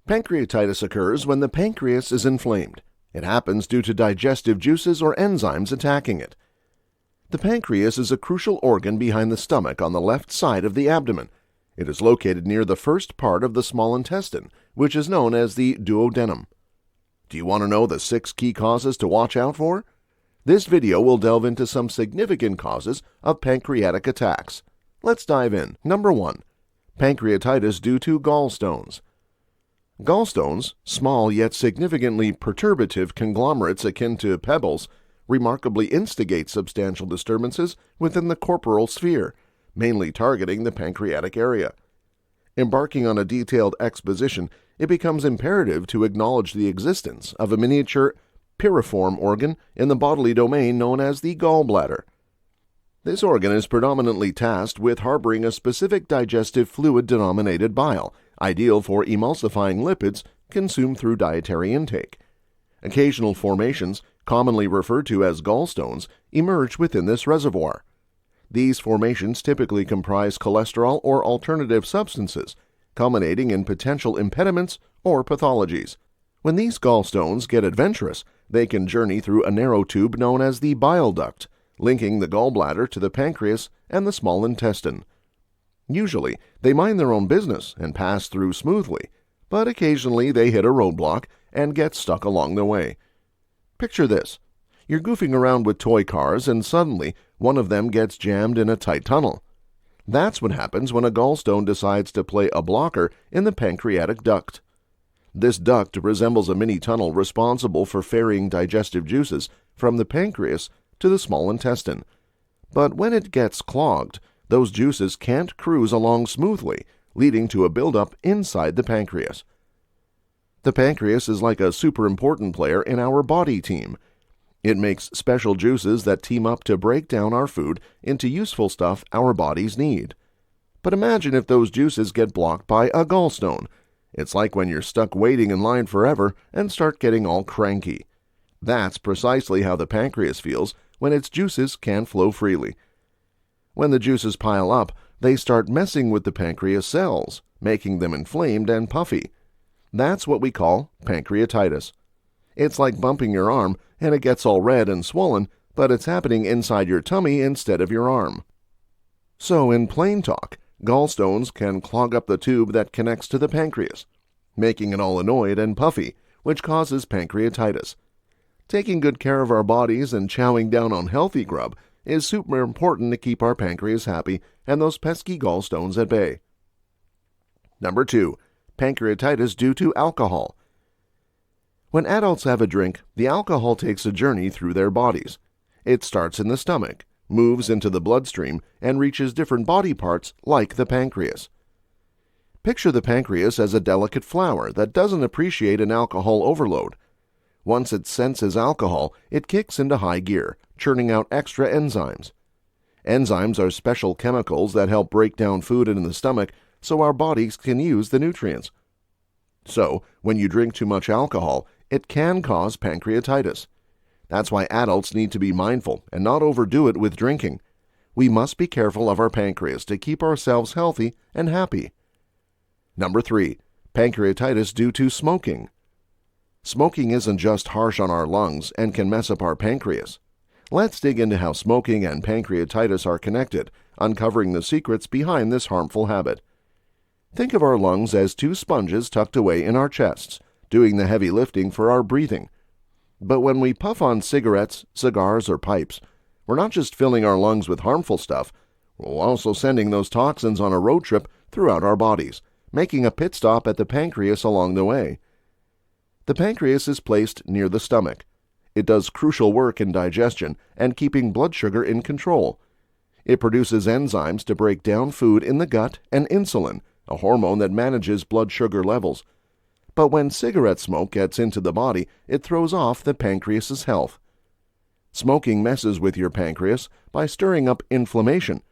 Pancreatitis occurs when the pancreas is inflamed. It happens due to digestive juices or enzymes attacking it. The pancreas is a crucial organ behind the stomach on the left side of the abdomen. It is located near the first part of the small intestine, which is known as the duodenum. Do you want to know the 6 key causes to watch out for? This video will delve into some significant causes of pancreatic attacks. Let's dive in. Number 1. Pancreatitis due to gallstones. Gallstones, small yet significantly perturbative conglomerates akin to pebbles, remarkably instigate substantial disturbances within the corporal sphere, mainly targeting the pancreatic area. Embarking on a detailed exposition, it becomes imperative to acknowledge the existence of a miniature piriform organ in the bodily domain known as the gallbladder. This organ is predominantly tasked with harboring a specific digestive fluid-denominated bile, ideal for emulsifying lipids consumed through dietary intake. Occasional formations, commonly referred to as gallstones, emerge within this reservoir. These formations typically comprise cholesterol or alternative substances, culminating in potential impediments or pathologies. When these gallstones get adventurous, they can journey through a narrow tube known as the bile duct, linking the gallbladder to the pancreas and the small intestine. Usually, they mind their own business and pass through smoothly, but occasionally they hit a roadblock and get stuck along the way. Picture this. You're goofing around with toy cars and suddenly one of them gets jammed in a tight tunnel. That's what happens when a gallstone decides to play a blocker in the pancreatic duct. This duct resembles a mini tunnel responsible for ferrying digestive juices from the pancreas to the small intestine. But when it gets clogged, those juices can't cruise along smoothly, leading to a buildup inside the pancreas. The pancreas is like a super important player in our body team. It makes special juices that team up to break down our food into useful stuff our bodies need. But imagine if those juices get blocked by a gallstone. It's like when you're stuck waiting in line forever and start getting all cranky. That's precisely how the pancreas feels when its juices can't flow freely. When the juices pile up, they start messing with the pancreas cells, making them inflamed and puffy. That's what we call pancreatitis. It's like bumping your arm and it gets all red and swollen, but it's happening inside your tummy instead of your arm. So in plain talk, gallstones can clog up the tube that connects to the pancreas, making it all annoyed and puffy, which causes pancreatitis. Taking good care of our bodies and chowing down on healthy grub is super important to keep our pancreas happy and those pesky gallstones at bay. Number 2. Pancreatitis due to alcohol. When adults have a drink, the alcohol takes a journey through their bodies. It starts in the stomach, moves into the bloodstream, and reaches different body parts like the pancreas. Picture the pancreas as a delicate flower that doesn't appreciate an alcohol overload. Once it senses alcohol, it kicks into high gear, churning out extra enzymes. Enzymes are special chemicals that help break down food in the stomach so our bodies can use the nutrients. So, when you drink too much alcohol, it can cause pancreatitis. That's why adults need to be mindful and not overdo it with drinking. We must be careful of our pancreas to keep ourselves healthy and happy. Number 3. Pancreatitis due to smoking. Smoking isn't just harsh on our lungs and can mess up our pancreas. Let's dig into how smoking and pancreatitis are connected, uncovering the secrets behind this harmful habit. Think of our lungs as 2 sponges tucked away in our chests, doing the heavy lifting for our breathing. But when we puff on cigarettes, cigars, or pipes, we're not just filling our lungs with harmful stuff, we're also sending those toxins on a road trip throughout our bodies, making a pit stop at the pancreas along the way. The pancreas is placed near the stomach. It does crucial work in digestion and keeping blood sugar in control. It produces enzymes to break down food in the gut and insulin, a hormone that manages blood sugar levels. But when cigarette smoke gets into the body, it throws off the pancreas's health. Smoking messes with your pancreas by stirring up inflammation.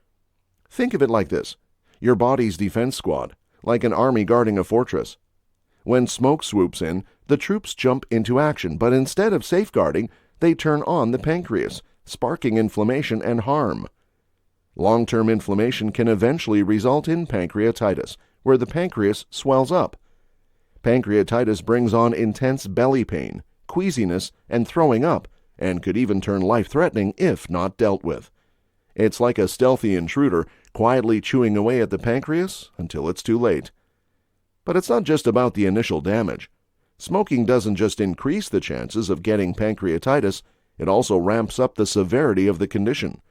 Think of it like this: your body's defense squad, like an army guarding a fortress. When smoke swoops in, the troops jump into action, but instead of safeguarding, they turn on the pancreas, sparking inflammation and harm. Long-term inflammation can eventually result in pancreatitis, where the pancreas swells up. Pancreatitis brings on intense belly pain, queasiness, and throwing up, and could even turn life-threatening if not dealt with. It's like a stealthy intruder quietly chewing away at the pancreas until it's too late. But it's not just about the initial damage. Smoking doesn't just increase the chances of getting pancreatitis, it also ramps up the severity of the condition.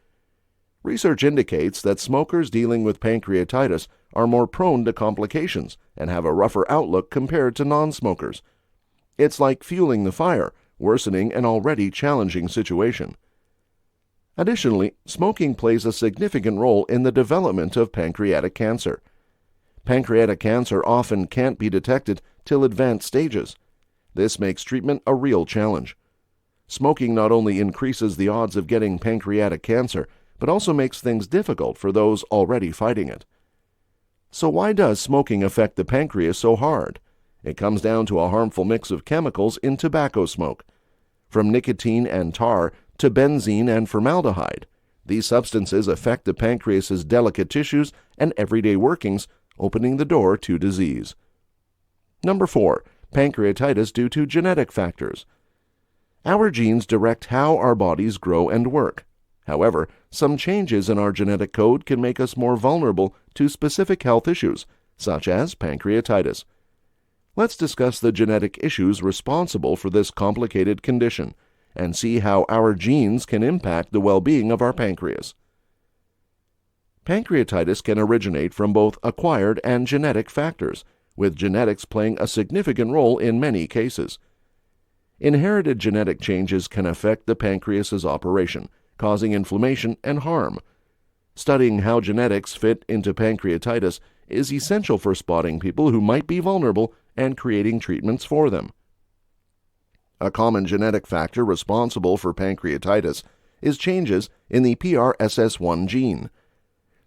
Research indicates that smokers dealing with pancreatitis are more prone to complications and have a rougher outlook compared to non-smokers. It's like fueling the fire, worsening an already challenging situation. Additionally, smoking plays a significant role in the development of pancreatic cancer. Pancreatic cancer often can't be detected till advanced stages. This makes treatment a real challenge. Smoking not only increases the odds of getting pancreatic cancer, but also makes things difficult for those already fighting it. So why does smoking affect the pancreas so hard? It comes down to a harmful mix of chemicals in tobacco smoke. From nicotine and tar to benzene and formaldehyde, these substances affect the pancreas's delicate tissues and everyday workings, opening the door to disease. Number 4. Pancreatitis due to genetic factors. Our genes direct how our bodies grow and work. However, some changes in our genetic code can make us more vulnerable to specific health issues, such as pancreatitis. Let's discuss the genetic issues responsible for this complicated condition and see how our genes can impact the well-being of our pancreas. Pancreatitis can originate from both acquired and genetic factors, with genetics playing a significant role in many cases. Inherited genetic changes can affect the pancreas's operation, causing inflammation and harm. Studying how genetics fit into pancreatitis is essential for spotting people who might be vulnerable and creating treatments for them. A common genetic factor responsible for pancreatitis is changes in the PRSS1 gene.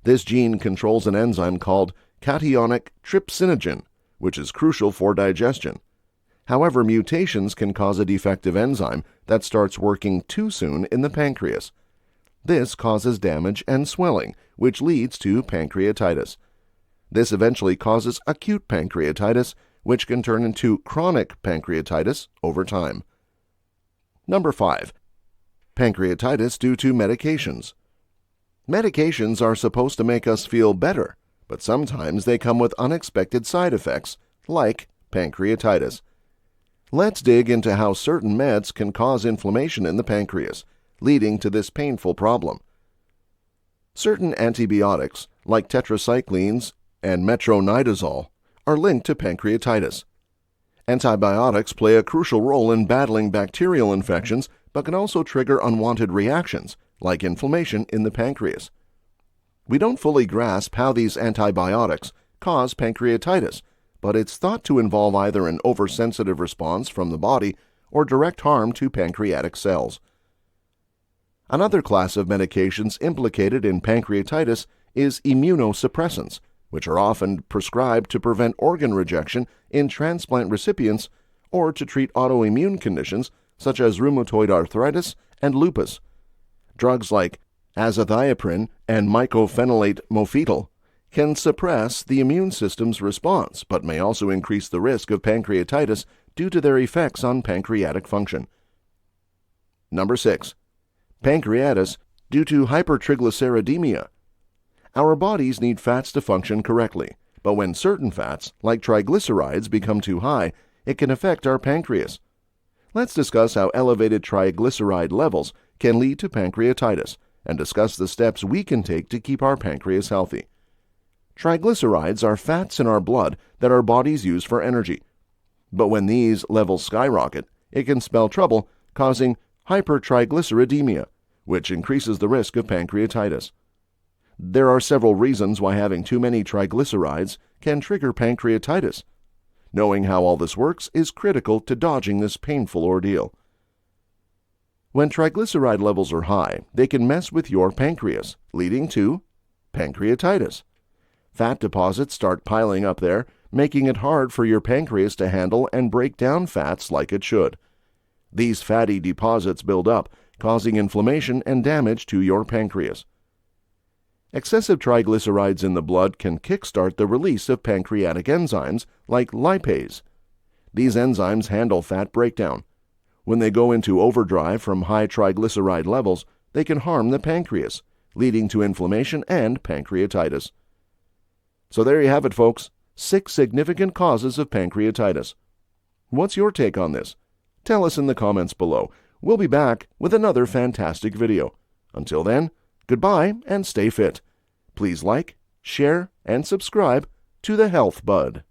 This gene controls an enzyme called cationic trypsinogen, which is crucial for digestion. However, mutations can cause a defective enzyme that starts working too soon in the pancreas. This causes damage and swelling, which leads to pancreatitis. This eventually causes acute pancreatitis, which can turn into chronic pancreatitis over time. Number 5. Pancreatitis due to medications. Medications are supposed to make us feel better, but sometimes they come with unexpected side effects, like pancreatitis. Let's dig into how certain meds can cause inflammation in the pancreas, leading to this painful problem. Certain antibiotics, like tetracyclines and metronidazole, are linked to pancreatitis. Antibiotics play a crucial role in battling bacterial infections, but can also trigger unwanted reactions, like inflammation in the pancreas. We don't fully grasp how these antibiotics cause pancreatitis, but it's thought to involve either an oversensitive response from the body or direct harm to pancreatic cells. Another class of medications implicated in pancreatitis is immunosuppressants, which are often prescribed to prevent organ rejection in transplant recipients or to treat autoimmune conditions such as rheumatoid arthritis and lupus. Drugs like azathioprine and mycophenolate mofetil can suppress the immune system's response, but may also increase the risk of pancreatitis due to their effects on pancreatic function. Number 6. Pancreatitis due to hypertriglyceridemia. Our bodies need fats to function correctly, but when certain fats, like triglycerides, become too high, it can affect our pancreas. Let's discuss how elevated triglyceride levels can lead to pancreatitis and discuss the steps we can take to keep our pancreas healthy. Triglycerides are fats in our blood that our bodies use for energy. But when these levels skyrocket, it can spell trouble, causing hypertriglyceridemia, which increases the risk of pancreatitis. There are several reasons why having too many triglycerides can trigger pancreatitis. Knowing how all this works is critical to dodging this painful ordeal. When triglyceride levels are high, they can mess with your pancreas, leading to pancreatitis. Fat deposits start piling up there, making it hard for your pancreas to handle and break down fats like it should. These fatty deposits build up, causing inflammation and damage to your pancreas. Excessive triglycerides in the blood can kickstart the release of pancreatic enzymes like lipase. These enzymes handle fat breakdown. When they go into overdrive from high triglyceride levels, they can harm the pancreas, leading to inflammation and pancreatitis. So there you have it, folks. 6 significant causes of pancreatitis. What's your take on this? Tell us in the comments below. We'll be back with another fantastic video. Until then, goodbye and stay fit. Please like, share, and subscribe to the Health Bud.